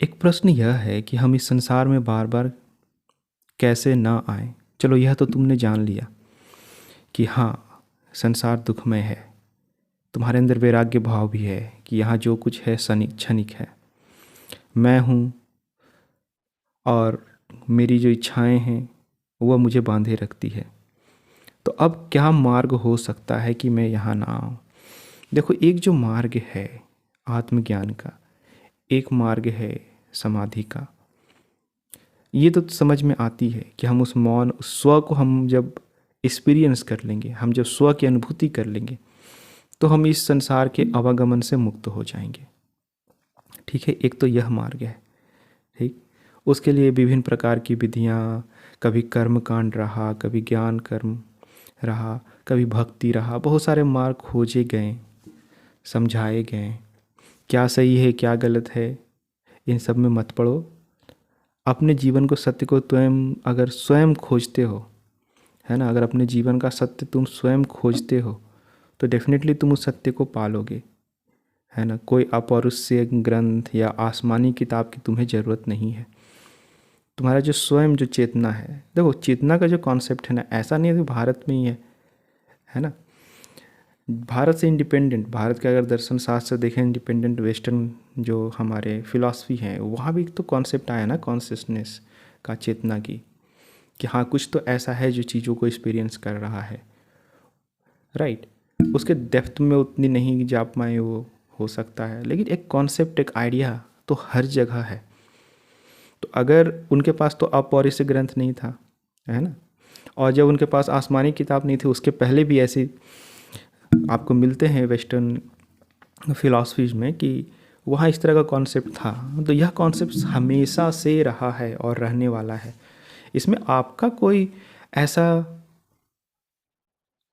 एक प्रश्न यह है कि हम इस संसार में बार बार कैसे ना आए। चलो यह तो तुमने जान लिया कि हाँ, संसार दुखमय है। तुम्हारे अंदर वैराग्य भाव भी है कि यहाँ जो कुछ है क्षणिक है। मैं हूँ और मेरी जो इच्छाएं हैं वह मुझे बांधे रखती है। तो अब क्या मार्ग हो सकता है कि मैं यहाँ ना आऊँ? देखो, एक जो मार्ग है आत्मज्ञान का, एक मार्ग है समाधि का। ये तो समझ में आती है कि हम उस मौन, उस स्व को हम जब एक्सपीरियंस कर लेंगे, हम जब स्व की अनुभूति कर लेंगे, तो हम इस संसार के आवागमन से मुक्त हो जाएंगे। ठीक है, एक तो यह मार्ग है। ठीक, उसके लिए विभिन्न प्रकार की विधियाँ, कभी कर्म कांड रहा, कभी ज्ञान कर्म रहा, कभी भक्ति रहा, बहुत सारे मार्ग खोजे गए, समझाए गए। क्या सही है क्या गलत है इन सब में मत पड़ो। अपने जीवन को, सत्य को अगर स्वयं खोजते हो, है ना, अगर अपने जीवन का सत्य तुम स्वयं खोजते हो तो डेफिनेटली तुम उस सत्य को पालोगे, है ना। कोई अपौरुषीय ग्रंथ या आसमानी किताब की तुम्हें ज़रूरत नहीं है। तुम्हारा जो स्वयं जो चेतना है, देखो चेतना का जो कॉन्सेप्ट है ना, ऐसा नहीं है कि भारत में ही है ना। भारत से इंडिपेंडेंट, भारत के अगर दर्शन शास्त्र देखें, इंडिपेंडेंट वेस्टर्न जो हमारे फिलॉसफी हैं, वहाँ भी तो कॉन्सेप्ट आया ना कॉन्शियसनेस का, चेतना की, कि हाँ कुछ तो ऐसा है जो चीज़ों को एक्सपीरियंस कर रहा है। राइट, उसके डेप्थ में उतनी नहीं जा पाए वो, हो सकता है, लेकिन एक कॉन्सेप्ट, एक आइडिया तो हर जगह है। तो अगर उनके पास तो अपौरुषीय ग्रंथ नहीं था, है ना, और जब उनके पास आसमानी किताब नहीं थी, उसके पहले भी ऐसी आपको मिलते हैं वेस्टर्न फिलॉसफीज में कि वहाँ इस तरह का कॉन्सेप्ट था। तो यह कॉन्सेप्ट हमेशा से रहा है और रहने वाला है। इसमें आपका कोई ऐसा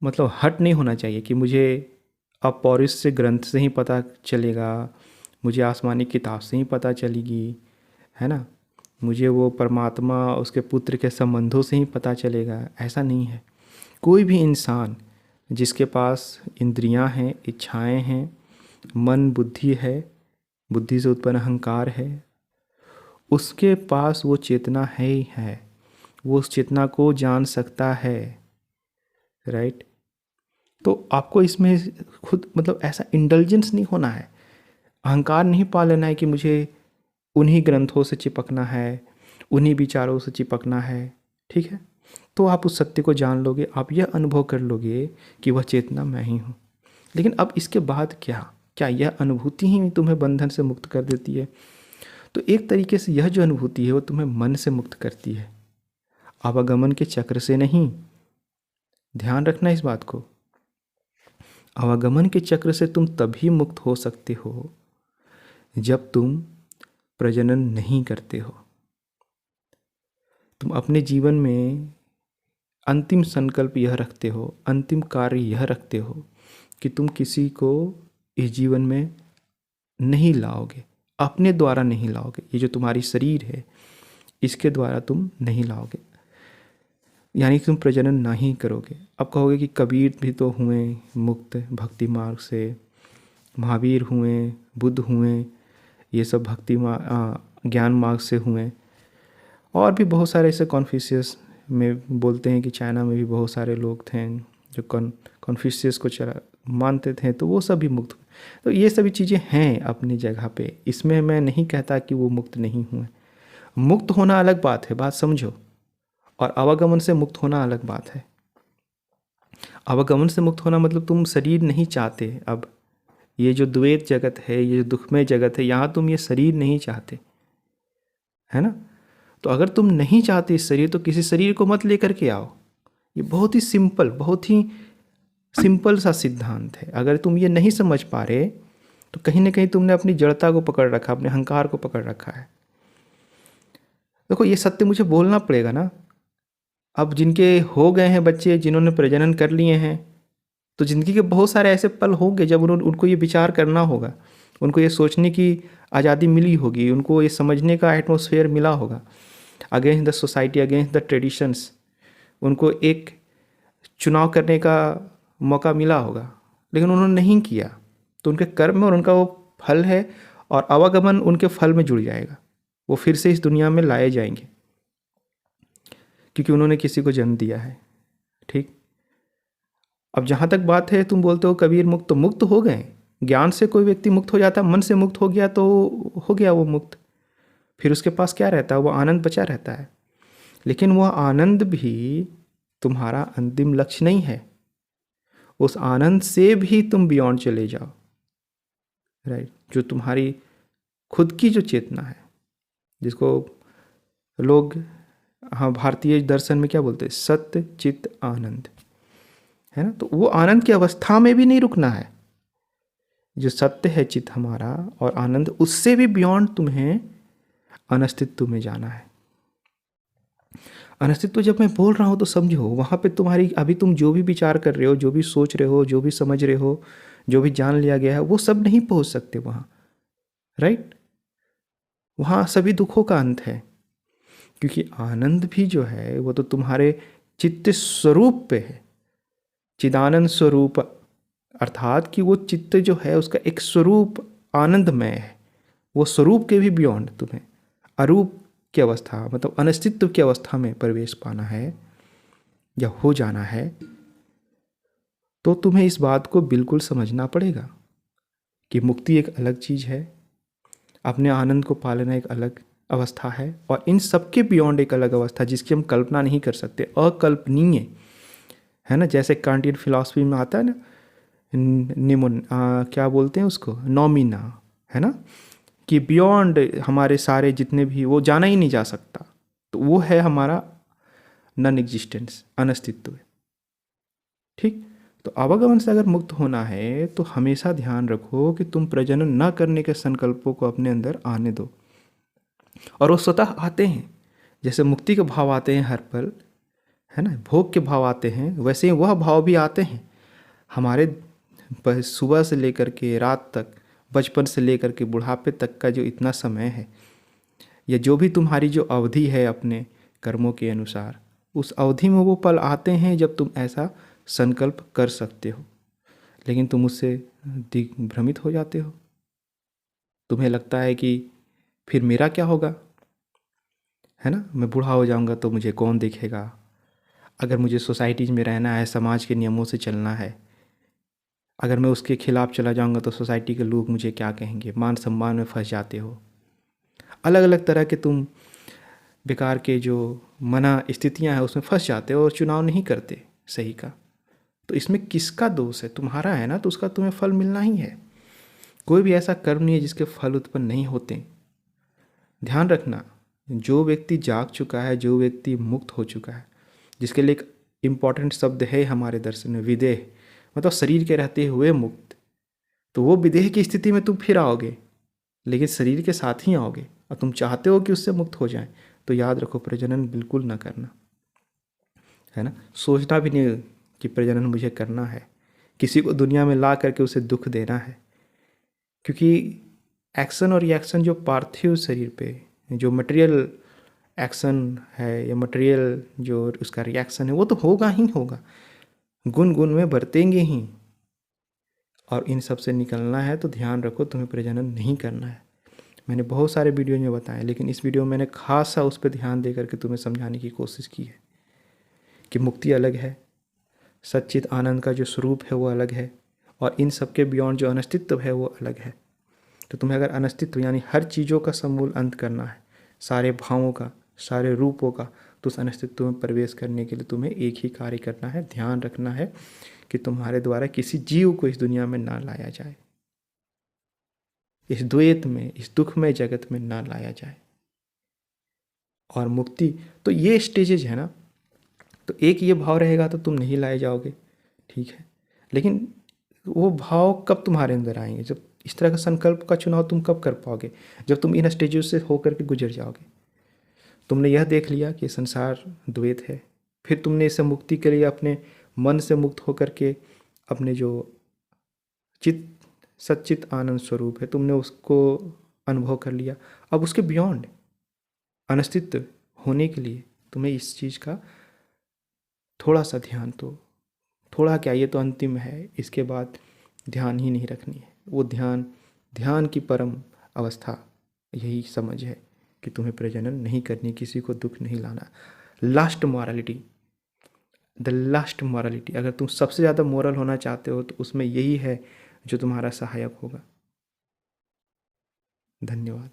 मतलब हट नहीं होना चाहिए कि मुझे अपौरुषीय ग्रंथ से ही पता चलेगा, मुझे आसमानी किताब से ही पता चलेगी, है ना, मुझे वो परमात्मा उसके पुत्र के संबंधों से ही पता चलेगा। ऐसा नहीं है। कोई भी इंसान जिसके पास इंद्रियां हैं, इच्छाएं हैं, मन बुद्धि है, बुद्धि से उत्पन्न अहंकार है, उसके पास वो चेतना है ही है। वो उस चेतना को जान सकता है। राइट, तो आपको इसमें खुद मतलब ऐसा इंडल्जेंस नहीं होना है, अहंकार नहीं पा लेना है कि मुझे उन्हीं ग्रंथों से चिपकना है, उन्हीं विचारों से चिपकना है। ठीक है, तो आप उस सत्य को जान लोगे, आप यह अनुभव कर लोगे कि वह चेतना मैं ही हूँ। लेकिन अब इसके बाद क्या, क्या यह अनुभूति ही तुम्हें बंधन से मुक्त कर देती है? तो एक तरीके से यह जो अनुभूति है वो तुम्हें मन से मुक्त करती है, आवागमन के चक्र से नहीं। ध्यान रखना इस बात को। आवागमन के चक्र से तुम तभी मुक्त हो सकते हो जब तुम प्रजनन नहीं करते हो। तुम अपने जीवन में अंतिम संकल्प यह रखते हो, अंतिम कार्य यह रखते हो कि तुम किसी को इस जीवन में नहीं लाओगे, अपने द्वारा नहीं लाओगे। ये जो तुम्हारी शरीर है इसके द्वारा तुम नहीं लाओगे, यानी कि तुम प्रजनन ना ही करोगे। अब कहोगे कि कबीर भी तो हुए मुक्त भक्ति मार्ग से, महावीर हुए, बुद्ध हुए, ये सब भक्ति ज्ञान मार्ग से हुए, और भी बहुत सारे ऐसे कॉन्फ्यूशियस में बोलते हैं कि चाइना में भी बहुत सारे लोग थे जो कॉन्फ्यूशियस को मानते थे, तो वो सब भी मुक्त हुए। तो ये सभी चीज़ें हैं अपनी जगह पे, इसमें मैं नहीं कहता कि वो मुक्त नहीं हुए। मुक्त होना अलग बात है, बात समझो, और आवागमन से मुक्त होना अलग बात है। आवागमन से मुक्त होना मतलब तुम शरीर नहीं चाहते। अब ये जो द्वैत जगत है, ये जो दुखमय जगत है, यहाँ तुम ये शरीर नहीं चाहते, है ना। तो अगर तुम नहीं चाहते इस शरीर, तो किसी शरीर को मत लेकर के आओ। ये बहुत ही सिंपल, बहुत ही सिंपल सा सिद्धांत है। अगर तुम ये नहीं समझ पा रहे तो कहीं ना कहीं तुमने अपनी जड़ता को पकड़ रखा, अपने अहंकार को पकड़ रखा है। देखो, ये सत्य मुझे बोलना पड़ेगा ना। अब जिनके हो गए हैं बच्चे, जिन्होंने प्रजनन कर लिए हैं, तो ज़िंदगी के बहुत सारे ऐसे पल होंगे जब उनको ये विचार करना होगा, उनको ये सोचने की आज़ादी मिली होगी, उनको ये समझने का एटमॉस्फेयर मिला होगा। Against the society, against the traditions, उनको एक चुनाव करने का मौका मिला होगा, लेकिन उन्होंने नहीं किया। तो उनके कर्म में और उनका वो फल है, और आवागमन उनके फल में जुड़ जाएगा। वो फिर से इस दुनिया में लाए जाएंगे, क्योंकि उन्होंने किसी को जन्म दिया है। ठीक। अब जहाँ तक बात है, तुम बोलते हो कबीर मुक्त, तो मुक्त हो गए। ज्ञान से कोई व्यक्ति मुक्त हो जाता, मन से मुक्त हो गया तो हो गया वो मुक्त। फिर उसके पास क्या रहता है? वो आनंद बचा रहता है। लेकिन वह आनंद भी तुम्हारा अंतिम लक्ष्य नहीं है। उस आनंद से भी तुम बियॉन्ड चले जाओ, राइट। जो तुम्हारी खुद की जो चेतना है, जिसको लोग, हाँ, भारतीय दर्शन में क्या बोलते हैं? सत्य चित आनंद, है ना। तो वो आनंद की अवस्था में भी नहीं रुकना है। जो सत्य है चित हमारा और आनंद, उससे भी बियॉन्ड तुम्हें अनस्तित्व में जाना है। अनस्तित्व जब मैं बोल रहा हूँ तो समझो, वहाँ पे तुम्हारी अभी तुम जो भी विचार कर रहे हो, जो भी सोच रहे हो, जो भी समझ रहे हो, जो भी जान लिया गया है, वो सब नहीं पहुँच सकते वहाँ, राइट। वहाँ सभी दुखों का अंत है, क्योंकि आनंद भी जो है वो तो तुम्हारे चित्त स्वरूप पे है। चिदानंद स्वरूप, अर्थात कि वो चित्त जो है उसका एक स्वरूप आनंदमय है। वो स्वरूप के भी बियॉन्ड तुम्हें अरूप की अवस्था, मतलब अनिश्चित्व की अवस्था में प्रवेश पाना है या हो जाना है, तो तुम्हें इस बात को बिल्कुल समझना पड़ेगा कि मुक्ति एक अलग चीज़ है, अपने आनंद को पालना एक अलग अवस्था है, और इन सबके बियॉन्ड एक अलग अवस्था जिसकी हम कल्पना नहीं कर सकते, अकल्पनीय है ना। जैसे कांटियन फिलॉसफी में आता है ना, क्या बोलते हैं उसको, नॉमिना, है ना, कि बियॉन्ड हमारे सारे जितने भी, वो जाना ही नहीं जा सकता। तो वो है हमारा नॉन एग्जिस्टेंस, अनस्तित्व। ठीक। तो आवागमन से अगर मुक्त होना है तो हमेशा ध्यान रखो कि तुम प्रजनन न करने के संकल्पों को अपने अंदर आने दो, और वो स्वतः आते हैं। जैसे मुक्ति के भाव आते हैं हर पल, है ना, भोग के भाव आते हैं, वैसे ही वह भाव भी आते हैं हमारे सुबह से लेकर के रात तक, बचपन से लेकर के बुढ़ापे तक का जो इतना समय है, या जो भी तुम्हारी जो अवधि है अपने कर्मों के अनुसार, उस अवधि में वो पल आते हैं जब तुम ऐसा संकल्प कर सकते हो। लेकिन तुम उससे दिग्भ्रमित हो जाते हो। तुम्हें लगता है कि फिर मेरा क्या होगा, है ना, मैं बूढ़ा हो जाऊंगा तो मुझे कौन देखेगा, अगर मुझे सोसाइटीज में रहना है, समाज के नियमों से चलना है, अगर मैं उसके खिलाफ चला जाऊंगा तो सोसाइटी के लोग मुझे क्या कहेंगे, मान सम्मान में फंस जाते हो। अलग अलग तरह के तुम बेकार के जो मना स्थितियां हैं उसमें फंस जाते हो और चुनाव नहीं करते सही का। तो इसमें किसका दोष है? तुम्हारा है ना, तो उसका तुम्हें फल मिलना ही है। कोई भी ऐसा कर्म नहीं है जिसके फल उत्पन्न नहीं होते। ध्यान रखना, जो व्यक्ति जाग चुका है, जो व्यक्ति मुक्त हो चुका है, जिसके लिए एक इम्पॉर्टेंट शब्द है हमारे दर्शन में, विदेह, मतलब शरीर के रहते हुए मुक्त, तो वो विदेह की स्थिति में तुम फिर आओगे, लेकिन शरीर के साथ ही आओगे, और तुम चाहते हो कि उससे मुक्त हो जाए, तो याद रखो प्रजनन बिल्कुल ना करना, है ना। सोचना भी नहीं कि प्रजनन मुझे करना है, किसी को दुनिया में ला करके उसे दुख देना है, क्योंकि एक्शन और रिएक्शन जो पार्थिव शरीर पे, जो मटेरियल एक्शन है या मटेरियल जो उसका रिएक्शन है, वो तो होगा ही होगा, गुण गुण में बरतेंगे ही। और इन सब से निकलना है तो ध्यान रखो तुम्हें प्रजनन नहीं करना है। मैंने बहुत सारे वीडियो में बताया, लेकिन इस वीडियो में मैंने खासा उस पर ध्यान दे करके तुम्हें समझाने की कोशिश की है कि मुक्ति अलग है, सच्चित आनंद का जो स्वरूप है वो अलग है, और इन सब के बियॉन्ड जो अनस्तित्व है वो अलग है। तो तुम्हें अगर अनस्तित्व यानी हर चीज़ों का समूल अंत करना है, सारे भावों का, सारे रूपों का, तो उस अनस्तित्व में प्रवेश करने के लिए तुम्हें एक ही कार्य करना है, ध्यान रखना है कि तुम्हारे द्वारा किसी जीव को इस दुनिया में ना लाया जाए, इस द्वैत में, इस दुखमय जगत में ना लाया जाए। और मुक्ति तो ये स्टेजेज है ना, तो एक ये भाव रहेगा तो तुम नहीं लाए जाओगे, ठीक है। लेकिन वो भाव कब तुम्हारे अंदर आएंगे? जब इस तरह का संकल्प का चुनाव तुम कब कर पाओगे? जब तुम इन स्टेजेस से होकर के गुजर जाओगे। तुमने यह देख लिया कि संसार द्वैत है, फिर तुमने इसे मुक्ति के लिए अपने मन से मुक्त होकर के अपने जो चित सच्चित आनंद स्वरूप है, तुमने उसको अनुभव कर लिया। अब उसके बियॉन्ड अनस्तित्व होने के लिए तुम्हें इस चीज़ का थोड़ा सा ध्यान, तो थोड़ा क्या, ये तो अंतिम है, इसके बाद ध्यान ही नहीं रखनी है। वो ध्यान, ध्यान की परम अवस्था यही समझ है कि तुम्हें प्रजनन नहीं करनी, किसी को दुख नहीं लाना। Last morality, the last morality, अगर तुम सबसे ज़्यादा मोरल होना चाहते हो तो उसमें यही है जो तुम्हारा सहायक होगा। धन्यवाद।